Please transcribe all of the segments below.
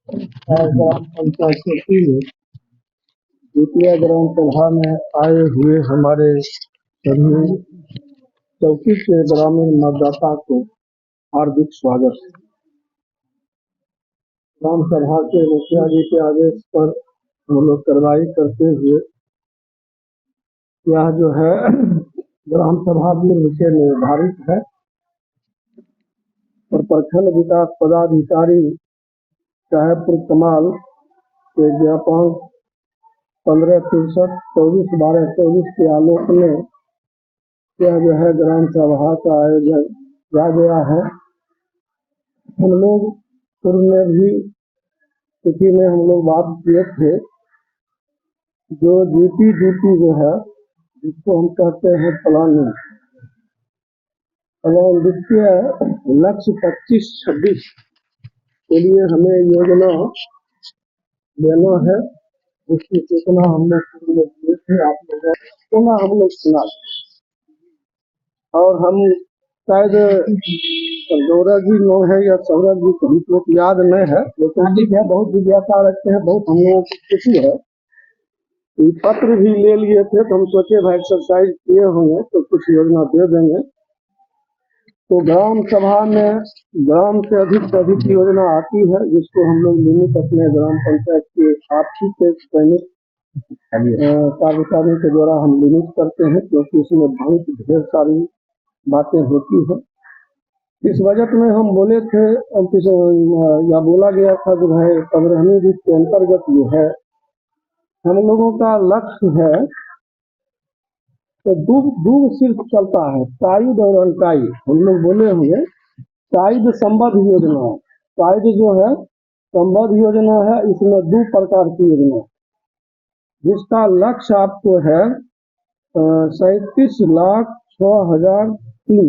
और ग्राम पंचायत समिति में द्वितीय ग्राम सभा में आए हुए हमारे सभी चौकी के ग्रामीण मतदाता को हार्दिक स्वागत। ग्राम सभा के मुखिया जी के आदेश पर हम लोग कार्रवाई करते हुए यह जो है ग्राम सभा पूर्व से निर्धारित है और प्रखंड विकास पदाधिकारी साहेबपुर कमाल के ज्ञापन 1563/12/24 के आलोक में यह जो है ग्राम सभा का आयोजन किया गया है। हम लोग पूर्व में भी स्थिति में हम लोग बात किए थे, जो जीपी जो है जिसको हम कहते हैं प्लानिंग वित्तीय लक्ष्य 25-26 के लिए हमें योजना लेना है। उसकी सूचना हम लोग पूर्व में दिए थे, आप लोगों को हम लोग सुना और हम शायद गौरव जी नो है या सौरभ जी को हमको याद नहीं है, लेकिन ठीक है, बहुत जिज्ञासा रखते हैं, बहुत हम लोगों को खुशी है। पत्र भी ले लिए थे तो हम सोचे भाई एक्सरसाइज किए होंगे तो कुछ योजना दे देंगे। तो ग्राम सभा में ग्राम से अधिक योजना आती है, जिसको हम लोग लिमिट अपने ग्राम पंचायत के आपसी के चयनित कार्यकारिणी के द्वारा हम लिमिट करते हैं, क्योंकि इसमें बहुत ढेर सारी बातें होती है। इस बजट में हम बोले थे या बोला गया था कि भाई 15वीं वित्त के अंतर्गत जो है हम लोगों का लक्ष्य है तो दूध सिर्फ चलता है, साइड और अनसाइड हम लोग बोले हुए साइड संबद्ध योजना। साइड जो है संबद्ध योजना है, इसमें 2 प्रकार की योजना जिसका लक्ष्य आपको है 37,06,003।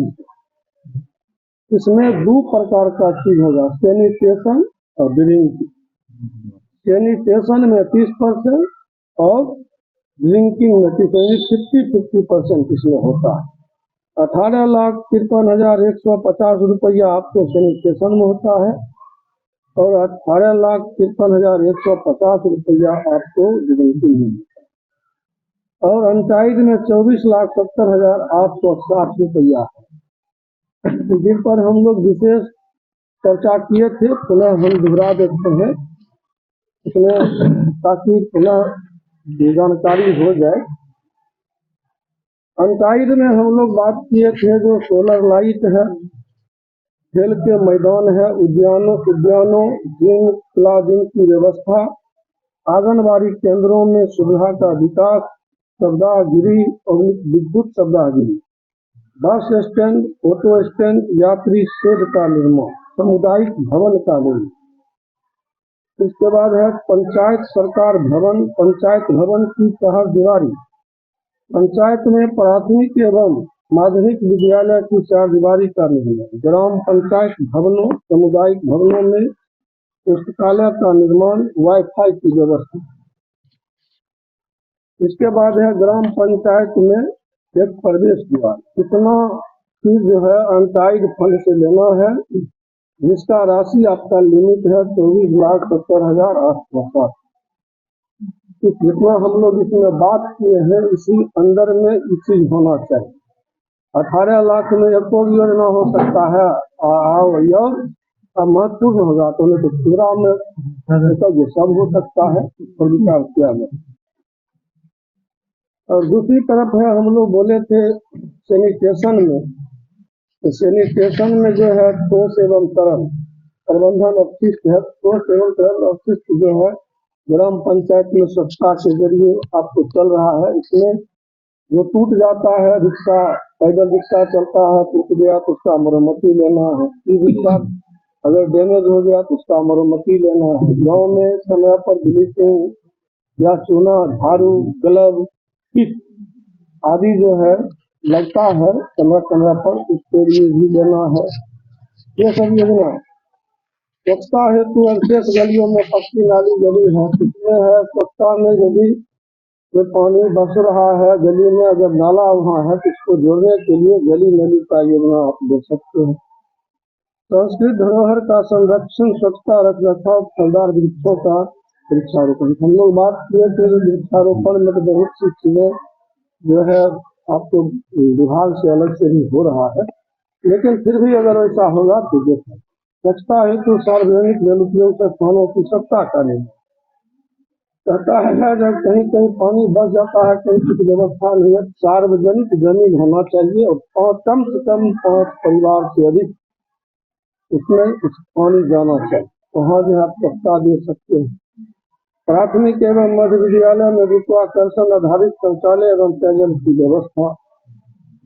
इसमें 2 प्रकार का चीज होगा, सैनिटेशन और ड्रिंकिंग। सैनिटेशन में 30% और ड्रिंकिंग में 50% इसमें होता है। 18,53,150 रुपया आपको सैनिटेशन में होता है और 18,53,150 रुपया आपको ड्रिंकिंग में होता है। और अनसाइड में 24,70,860 रुपया है, जिन पर हम लोग विशेष चर्चा किए थे। पुनः हम दोहरा देते हैं इसमें ताकि पुनः जानकारी हो जाए। अनसाइड में हम लोग बात किए थे जो सोलर लाइट है, खेल के मैदान है, उद्यानों जिम की व्यवस्था, आंगनबाड़ी केंद्रों में सुविधा का विकास, शब्दागिरी और विद्युत शब्दागिरी, बस स्टैंड, ऑटो स्टैंड, यात्री शेड का निर्माण, सामुदायिक भवन का निर्माण। इसके बाद है पंचायत सरकार भवन, पंचायत भवन की चार दीवारी, पंचायत में प्राथमिक एवं माध्यमिक विद्यालय की 4 दीवारी का निर्माण, ग्राम पंचायत भवनों, सामुदायिक भवनों में पुस्तकालय का निर्माण, वाईफाई की व्यवस्था। इसके बाद है ग्राम पंचायत में एक प्रवेश द्वार। कितना चीज जो है अनसाइड फंड से लेना है, जिसका राशि आपका लिमिट है 24,70,860। जितना हम लोग इसमें बात किए हैं इसी अंदर में ये चीज होना चाहिए। 18 लाख में एक और योजना हो सकता है और महत्वपूर्ण होगा तो नहीं तो पूरा में जो सब हो सकता है और विचार किया गया। और दूसरी तरफ है हम लोग बोले थे सैनिटेशन में, तो सैनिटेशन में जो है ठोस एवं तरल प्रबंधन अपशिष्ट है। ठोस एवं तरल अपशिष्ट जो है ग्राम पंचायत में स्वच्छता के जरिए आपको चल रहा है। इसमें जो टूट जाता है रिक्शा, पैदल रिक्शा चलता है, टूट गया तो उसका मरम्मती लेना है। रिक्शा अगर डैमेज हो गया तो उसका मरम्मती लेना है। गाँव में समय पर ब्लीचिंग या चूना, झाड़ू, ग्लव, किट आदि जो है लगता है समय पर, उसके लिए भी लेना है। ये सब योजना स्वच्छता हेतु शेष गलियों में पक्की नाली गली है, कितने है स्वच्छता में यदि जो पानी बस रहा है गली में, अगर नाला वहाँ है तो इसको जोड़ने के लिए गली नली का योजना आप दे सकते हैं। संस्कृत धरोहर का संरक्षण, स्वच्छता, रखरखाव, फलदार वृक्षों का वृक्षारोपण। हम लोग बात किए थे कि वृक्षारोपण में तो बहुत सी चीजें जो है आपको विभाग से अलग से भी हो रहा है, लेकिन फिर भी अगर ऐसा होगा तो देखो, स्वच्छता हेतु सार्वजनिक जल उपयोग से स्थानों की स्वच्छता करें। कहता है जब कहीं कहीं पानी बच जाता है, कहीं कुछ व्यवस्था नहीं है, सार्वजनिक जमीन होना चाहिए और कम से कम 5 परिवार से अधिक उसमें पानी जाना चाहिए, वहाँ जो आप स्वच्छता दे सकते हैं। प्राथमिक एवं मध्य विद्यालय में गुरुत्वाकर्षण आधारित शौचालय एवं पेयजल की व्यवस्था।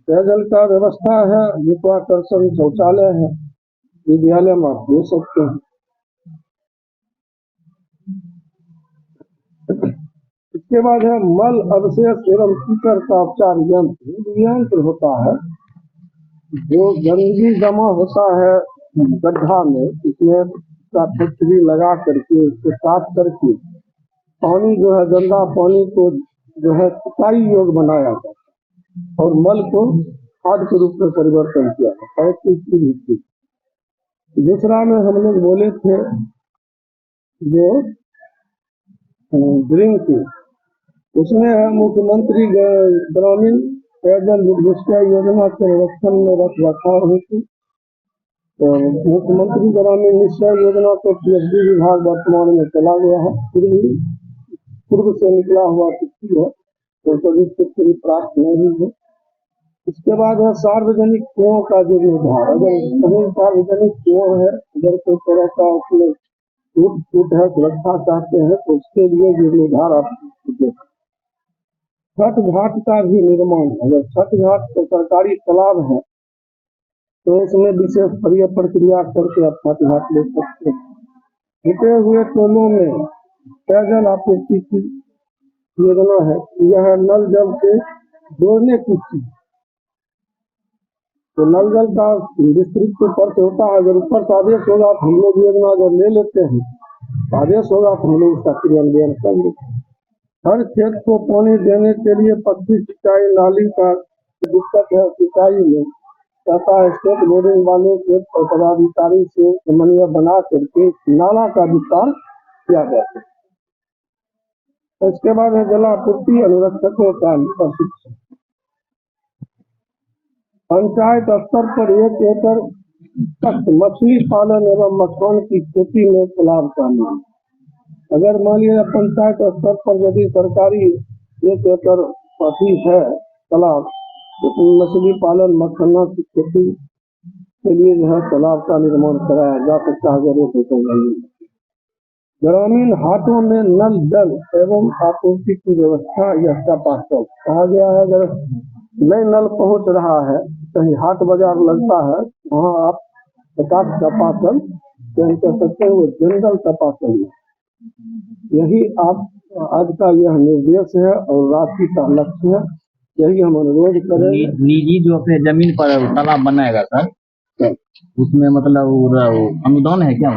पेयजल का व्यवस्था है, गुरुत्वाकर्षण शौचालय है, विद्यालय में आप दे सकते हैं। इसके बाद है मल अवशेष एवं कीचड़ का उपचार यंत्र। यंत्र होता है जो गंदगी जमा होता है गड्ढा में, इसमें का फैक्ट्री लगा करके उसको साफ करके पानी जो है गंदा पानी को जो है सिंचाई योग्य बनाया जाता है और मल को खाद के रूप में परिवर्तन किया जाता है। दूसरा में हम लोग बोले थे जो ड्रिंकिंग, उसमें है मुख्यमंत्री ग्रामीण पेयजल निश्चय योजना के संरक्षण में रखरखाव हेतु। तो मुख्यमंत्री ग्रामीण निश्चय योजना को पीएचडी विभाग वर्तमान में चला गया है, फिर भी पूर्व से निकला हुआ तिथि है तो कभी तिथि प्राप्त नहीं हुई है। इसके बाद है सार्वजनिक कुओं का जीर्णोद्धार। अगर कहीं सार्वजनिक कुओं है, अगर कोई तरह का उसमें टूट है, सुरक्षा चाहते हैं तो उसके लिए जीर्णोद्धार आप छठ घाट का भी निर्माण। अगर छठ घाट तो सरकारी तालाब है तो उसमें विशेष प्रक्रिया करके आप छठ घाट ले सकते हैं। टूटे हुए टोलों में पेयजल आपूर्ति की योजना है, यह नल जल से जोड़ने की चीज। तो नल जल का विस्तृत ऊपर से होता है, अगर ऊपर से आदेश होगा तो हम लोग योजना अगर ले लेते हैं, आदेश होगा तो हम लोग उसका क्रियान्वयन करेंगे। हर खेत को पानी देने के लिए पक्की सिंचाई नाली का दिक्कत है सिंचाई में, कहता है स्टेट बोर्डिंग वाले खेत और पदाधिकारी से समन्वय बना करके नाला का विस्तार किया जाता है। इसके बाद है जलापूर्ति अनुरक्षकों का प्रशिक्षण। पंचायत स्तर पर 1 एकड़ तक मछली पालन एवं मखान की खेती में तालाब शामिल। अगर मान लिया पंचायत स्तर पर यदि सरकारी 1 एकड़ पाती है तालाब, तो मछली पालन मखाना की खेती के लिए जो है तालाब का निर्माण कराया जा सकता है। जरूरत हो तो ग्रामीण हाटों में नल जल एवं आपूर्ति की व्यवस्था या टपाकल कहा गया है। अगर नए नल पहुंच रहा है, कहीं हाट बाजार लगता है, वहाँ आप 50 टपाकल कह सकते हैं, वो जनरल टपाकल। यही आप आज का यह निर्देश है और राशि का लक्ष्य है, यही हम अनुरोध करेंगे। निजी जो अपने जमीन पर तालाब बनाएगा सर, उसमें मतलब अनुदान है क्या?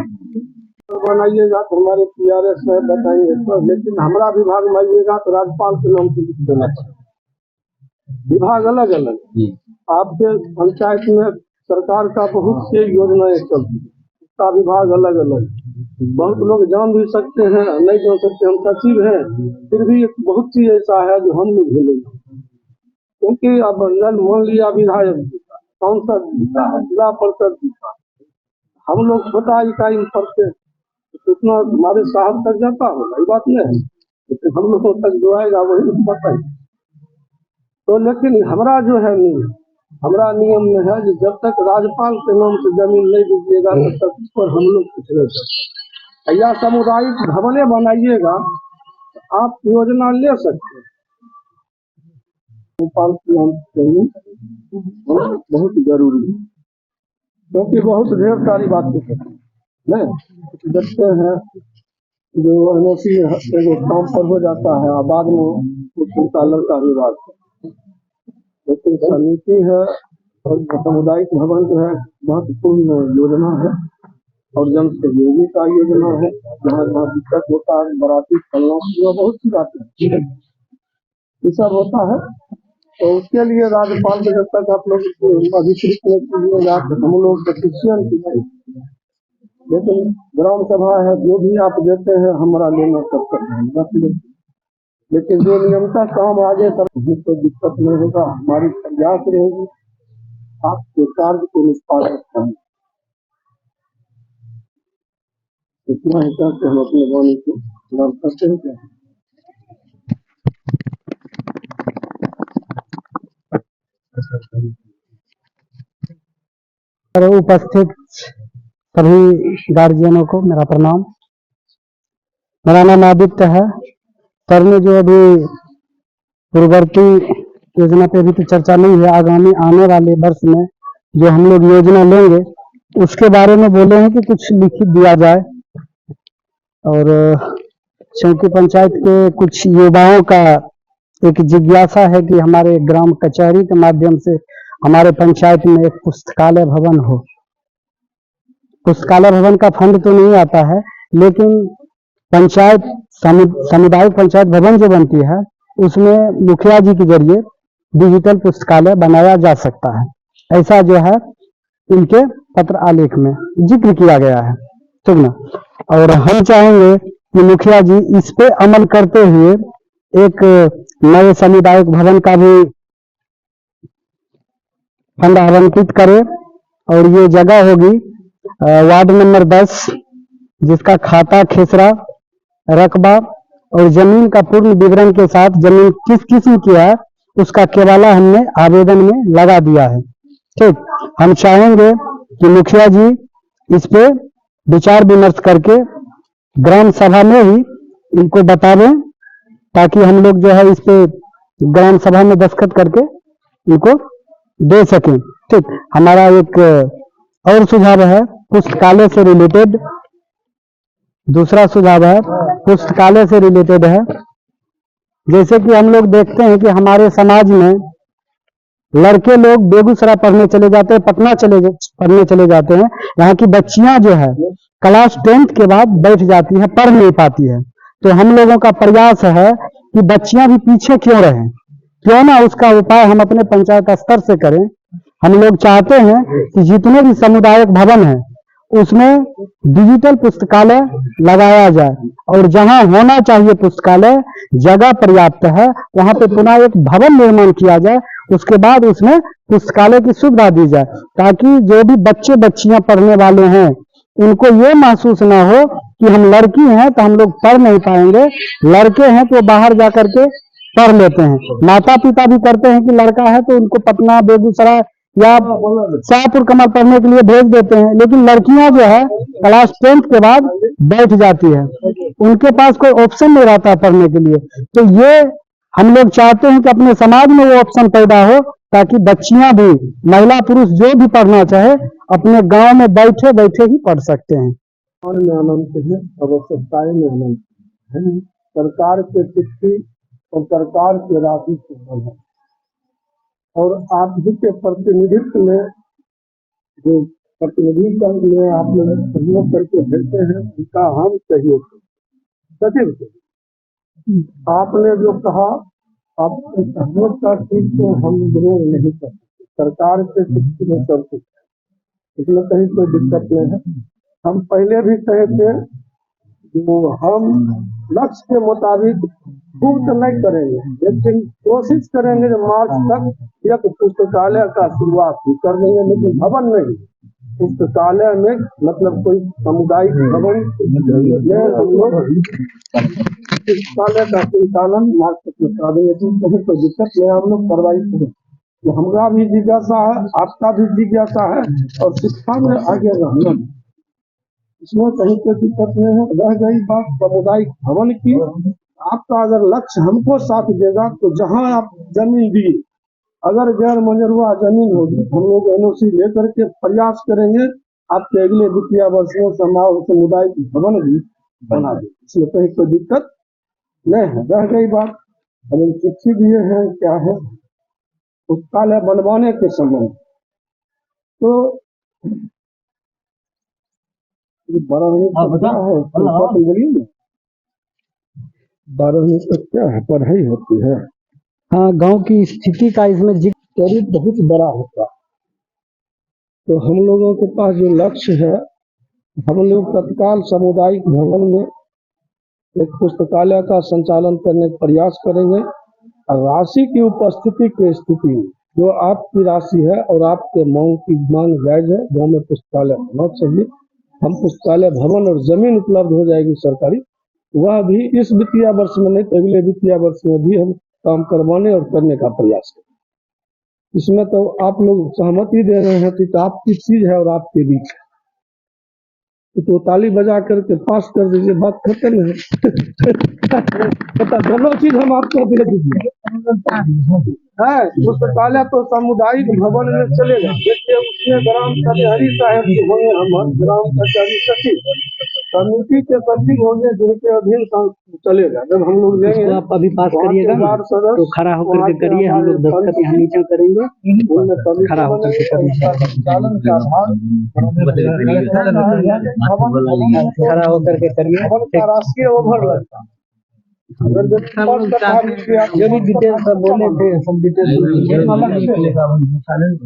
बनाइएगा तो हमारे PRS में बताएंगे तो, लेकिन हमारा विभाग में आइएगा तो राज्यपाल के नाम से लिख देना पड़ेगा। विभाग अलग अलग, आपके पंचायत में सरकार का बहुत से योजनाएं चलती है, उसका विभाग अलग अलग। बहुत लोग जान भी सकते हैं, नहीं जान सकते। हम सचिव हैं, फिर भी बहुत चीज ऐसा है जो हम लोग भूलेंगे, क्योंकि अब नल मान लिया विधायक जीता, सांसद जीता, जिला परिषद जीता, हम लोग छोटा इकाई में पढ़ते, उतना हमारे साहब तक जाता होगा, ये बात नहीं है, लेकिन हम लोगों तक जो आएगा वही बताए। तो लेकिन हमारा जो है नियम, हमारा नियम में है कि जब तक राज्यपाल के नाम से जमीन नहीं दीजिएगा तब तक उस पर हम लोग कुछ नहीं सकते। या सामुदायिक भवने बनाइएगा तो आप योजना ले सकते हैं। गोपाल की हम बहुत जरूरी है, क्योंकि बहुत ढेर सारी बातें नहीं देखते हैं जो NOC काम पर हो जाता है और बाद में उनका लड़का विवाद। लेकिन समिति है और सामुदायिक भवन जो है महत्वपूर्ण योजना है और जन सहयोगी का योजना है। जहाँ जहाँ दिक्कत होता है, बराती फलना बहुत सी बातें ये सब होता है। तो उसके लिए राज्यपाल के जब तक आप लोग अधिकृत नहीं कीजिएगा तो हम लोग पेटिशन लेकिन ग्राम सभा है, जो भी आप देते हैं हमारा लेना कर्तव्य है, बस ये। लेकिन जो नियमता काम आगे सब कोई दिक्कत नहीं होगा, हमारी प्रयास रहेगी आपके कार्य को निष्पादित करना। इतना ही करके हम अपने वाणी को पूरा करते हैं। क्या उपस्थित सभी गार्जियनों को मेरा प्रणाम। मेरा नाम आदित्य है। सर ने जो अभी पूर्ववर्ती योजना पे अभी तो चर्चा नहीं है, आगामी आने वाले वर्ष में जो हम लोग योजना लेंगे उसके बारे में बोले हैं कि कुछ लिखित दिया जाए। और चौकी पंचायत के कुछ युवाओं का एक जिज्ञासा है कि हमारे ग्राम कचहरी के माध्यम से हमारे पंचायत में एक पुस्तकालय भवन हो। पुस्तकालय भवन का फंड तो नहीं आता है, लेकिन पंचायत सामुदायिक पंचायत भवन जो बनती है उसमें मुखिया जी के जरिए डिजिटल पुस्तकालय बनाया जा सकता है, ऐसा जो है इनके पत्र आलेख में जिक्र किया गया है, ठीक ना। और हम चाहेंगे कि मुखिया जी इस पे अमल करते हुए एक नए सामुदायिक भवन का भी फंड आवंटित करे। और ये जगह होगी वार्ड नंबर 10, जिसका खाता, खेसरा, रकबा और जमीन का पूर्ण विवरण के साथ जमीन किस किस्म की है उसका केवाला हमने आवेदन में लगा दिया है, ठीक। हम चाहेंगे कि मुखिया जी इस पे विचार विमर्श करके ग्राम सभा में ही इनको बतावें, ताकि हम लोग जो है इस पे ग्राम सभा में दस्तखत करके इनको दे सकें, ठीक। हमारा एक और सुझाव है पुस्तकालय से रिलेटेड। दूसरा सुझाव है पुस्तकालय से रिलेटेड है, जैसे कि हम लोग देखते हैं कि हमारे समाज में लड़के लोग बेगूसराय पढ़ने चले जाते हैं, पटना पढ़ने चले जाते हैं। यहाँ की बच्चियां जो है क्लास 10th के बाद बैठ जाती है, पढ़ नहीं पाती है। तो हम लोगों का प्रयास है कि बच्चियां भी पीछे क्यों रहें, क्यों ना उसका उपाय हम अपने पंचायत स्तर से करें। हम लोग चाहते हैं कि जितने भी सामुदायिक भवन है उसमें डिजिटल पुस्तकालय लगाया जाए, और जहां होना चाहिए पुस्तकालय जगह पर्याप्त है वहां पे पुनः एक भवन निर्माण किया जाए, उसके बाद उसमें पुस्तकालय की सुविधा दी जाए, ताकि जो भी बच्चे बच्चियां पढ़ने वाले हैं उनको ये महसूस ना हो कि हम लड़की हैं तो हम लोग पढ़ नहीं पाएंगे, लड़के हैं तो बाहर जाकर के पढ़ लेते हैं। माता पिता भी करते हैं कि लड़का है तो उनको पटना, बेगूसराय या शाहपुर कमर पढ़ने के लिए भेज देते हैं, लेकिन लड़कियां जो है क्लास 10th के बाद बैठ जाती है, उनके पास कोई ऑप्शन नहीं रहता पढ़ने के लिए। तो ये हम लोग चाहते हैं कि अपने समाज में वो ऑप्शन पैदा हो, ताकि बच्चियां भी, महिला पुरुष जो भी पढ़ना चाहे अपने गांव में बैठे बैठे ही पढ़ सकते हैं। में अनंत है, आवश्यकताएं में अनंत है। सरकार के चिट्ठी और सरकार के राशि से बना, और आप जी के प्रतिनिधित्व में जो प्रतिनिधि में आप लोग सहयोग करके भेजते हैं उनका हम सहयोग सचिव से आपने जो कहा, आपके सहयोग का चीज तो हम विरोध नहीं कर सकते। सरकार के चिट्ठी में सब कुछ है, इसमें कहीं कोई दिक्कत नहीं है। हम पहले भी कहे थे जो हम लक्ष्य के मुताबिक खूब तो नहीं करेंगे, लेकिन कोशिश करेंगे जो मार्च तक एक पुस्तकालय का शुरुआत भी कर देंगे, लेकिन भवन नहीं, पुस्तकालय में मतलब कोई सामुदायिक भवन में हम लोग पुस्तकालय का संचालन मार्च तक में करा देंगे। कहीं कोई दिक्कत नहीं, हम लोग कार्रवाई करें। तो हमारा भी जिज्ञासा है, आपका भी जिज्ञासा है, और शिक्षा में आगे रहना, इसमें कहीं कोई दिक्कत नहीं है। रह गई बात सामुदायिक भवन की, आपका अगर लक्ष्य हमको साथ देगा तो जहां आप जमीन दिए, अगर गैर मंजूर जमीन होगी हम लोग NOC लेकर के प्रयास करेंगे आपके अगले वित्तीय वर्ष में सामुदायिक भवन भी बना दे, इसमें कहीं कोई दिक्कत नहीं है। रह गई बात हम चिट्ठी दिए हैं क्या है पुस्तकालय बनवाने के संबंध, तो 12वीं क्या है में 12वीं तक क्या है पढ़ाई होती है। हाँ, गांव की स्थिति का इसमें जिक्र बहुत बड़ा होता, तो हम लोगों के पास जो लक्ष्य है हम लोग तत्काल सामुदायिक भवन में एक पुस्तकालय का संचालन करने का प्रयास करेंगे और राशि की उपस्थिति की स्थिति में जो आपकी राशि है और आपके मांग जायज है, गाँव में पुस्तकालय होना चाहिए। हम पुस्तकालय भवन और जमीन उपलब्ध हो जाएगी सरकारी, वह भी इस वित्तीय वर्ष में नहीं तो अगले वित्तीय वर्ष में भी हम काम करवाने और करने का प्रयास करें। इसमें तो आप लोग सहमति दे रहे हैं कि आपकी चीज है और आपके बीच है, तो ताली बजा करके पास कर दीजिए, बात खत्म है। पता दोनों चीज हम आपको दे दीजिए है। पुस्तकालय तो सामुदायिक भवन में चलेगा। देखिए उसमें ग्राम कचहरी साहब जो होंगे, हम ग्राम कचहरी सचिव समिति के सचिव होंगे, जिनके अधीन चलेगा। जब हम लोग लेंगे आप अभी पास करिएगा तो खड़ा होकर के करिए, हम लोग दस्तखत यहाँ नीचे करेंगे, खड़ा होकर के खड़ा होकर के करिए। राष्ट्रीय ओवर लगता है। जो भी डिटेल सब बोले थे सब डिटेल,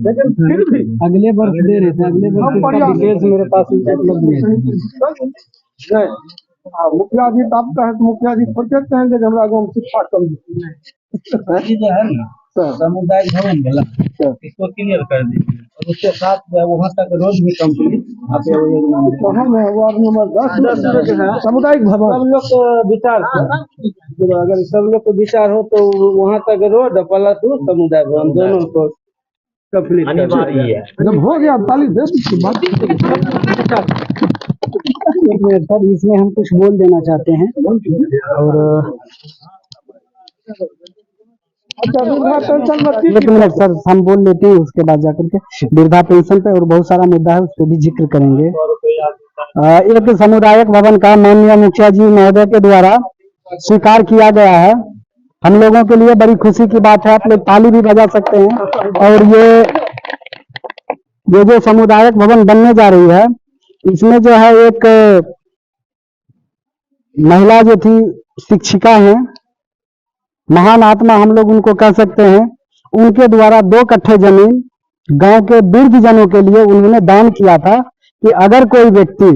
लेकिन फिर भी अगले वर्ष दे रहे थे, अगले वर्ष डिटेल्स मेरे पास उपलब्ध नहीं। मुखिया जी तो आपका है, मुखिया जी खोजते कहेंगे कि हमारा गाँव शिक्षा कम जो है ना सामुदायिक भवन वाला इसको क्लियर कर दीजिए, और उसके साथ जो है वहाँ तक रोड भी कंप्लीट आप कहाँ में है? वार्ड नंबर 10 सामुदायिक भवन। सब लोग को विचार अगर सब लोग को विचार हो तो वहाँ तक रोड प्लस समुदाय भवन दोनों को कंप्लीट अनिवार्य है। जब हो गया ताली दे सर, इसमें हम कुछ बोल देना चाहते हैं। और एक मिनट सर, हम बोल लेते हैं, उसके बाद जाकर के वृद्धा पेंशन पे और बहुत सारा मुद्दा है, उस पर भी जिक्र करेंगे। एक सामुदायिक भवन का माननीय मुखिया जी महोदय के द्वारा स्वीकार किया गया है, हम लोगों के लिए बड़ी खुशी की बात है। आप लोग ताली भी बजा सकते हैं। और ये जो सामुदायिक भवन बनने जा रही है, इसमें जो है एक महिला जो थी शिक्षिका है, महान आत्मा हम लोग उनको कह सकते हैं, उनके द्वारा 2 कट्ठे जमीन गांव के वृद्ध जनों के लिए उन्होंने दान किया था कि अगर कोई व्यक्ति,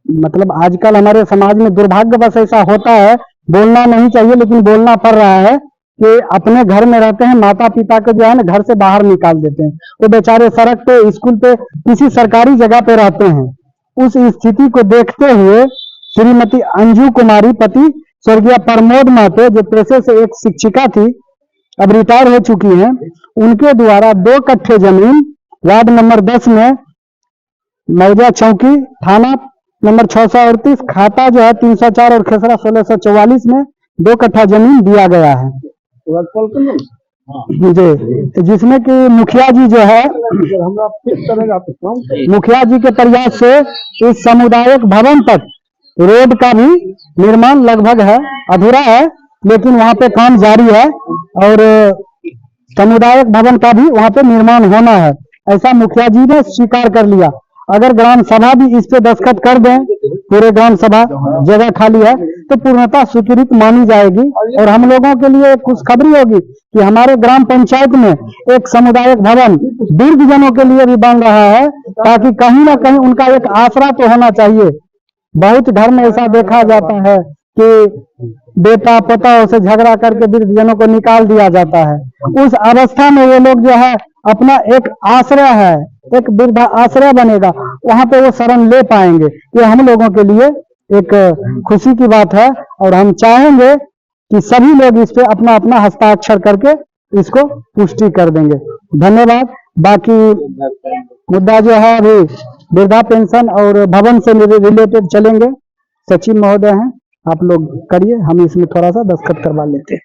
मतलब आजकल हमारे समाज में दुर्भाग्यवश ऐसा होता है, बोलना नहीं चाहिए लेकिन बोलना पड़ रहा है कि अपने घर में रहते हैं, माता पिता को जो है ना घर से बाहर निकाल देते हैं, वो बेचारे सड़क पे, स्कूल पे, किसी सरकारी जगह पे रहते हैं। उस स्थिति को देखते हुए श्रीमती अंजू कुमारी पति स्वर्गीय प्रमोद महतो, जो पेशे से एक शिक्षिका थी, अब रिटायर हो चुकी हैं, उनके द्वारा 2 कट्ठे जमीन वार्ड नंबर 10 में मौजा चौकी, थाना नंबर 638, खाता जो है 304 और खसरा 1644 में 2 कट्ठा जमीन दिया गया है जी, जिसमें कि मुखिया जी जो है, मुखिया जी के प्रयास से इस सामुदायिक भवन तक रोड का भी निर्माण लगभग है, अधूरा है लेकिन वहाँ पे काम जारी है, और सामुदायिक भवन का भी वहाँ पे निर्माण होना है, ऐसा मुखिया जी ने स्वीकार कर लिया। अगर ग्राम सभा भी इस पे दस्तखत कर दें, पूरे ग्राम सभा जगह खाली है, तो पूर्णतः स्वीकृत मानी जाएगी। और हम लोगों के लिए खुशखबरी होगी कि हमारे ग्राम पंचायत में एक सामुदायिक भवन वृद्ध जनों के लिए भी बन रहा है, ताकि कहीं ना कहीं उनका एक आसरा तो होना चाहिए। बहुत घर में ऐसा देखा जाता है कि बेटा पता से झगड़ा करके वृद्ध जनों को निकाल दिया जाता है। उस अवस्था में ये लोग जो है अपना एक आश्रय है, एक वृद्धा आश्रय बनेगा, वहां पे वो शरण ले पाएंगे। ये हम लोगों के लिए एक खुशी की बात है, और हम चाहेंगे कि सभी लोग इस पे अपना अपना हस्ताक्षर करके इसको पुष्टि कर देंगे। धन्यवाद। बाकी मुद्दा जो है अभी वृद्धा पेंशन और भवन से रिलेटेड चलेंगे, सचिव महोदय हैं, आप लोग करिए, हम इसमें थोड़ा सा दस्तखत करवा लेते हैं।